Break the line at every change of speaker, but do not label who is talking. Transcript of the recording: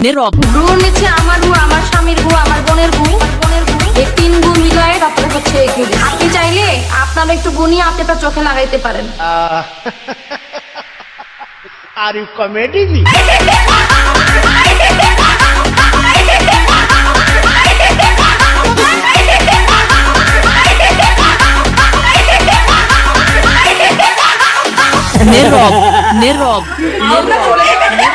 নীরব।
গুড় নিচ্ছে আমার গুড়, আমার স্বামীর গুড়, আমার বোনের গুড়, এই 3 গুড় মিলায় তারপরে হচ্ছে এই গুড়। আপনি চাইলে আপনারা একটু গুনিয়ে আপনি আপনার চোখে লাগাইতে পারেন।
Are you comedy me?
নীরব নীরব
আমরা চলে গেলাম।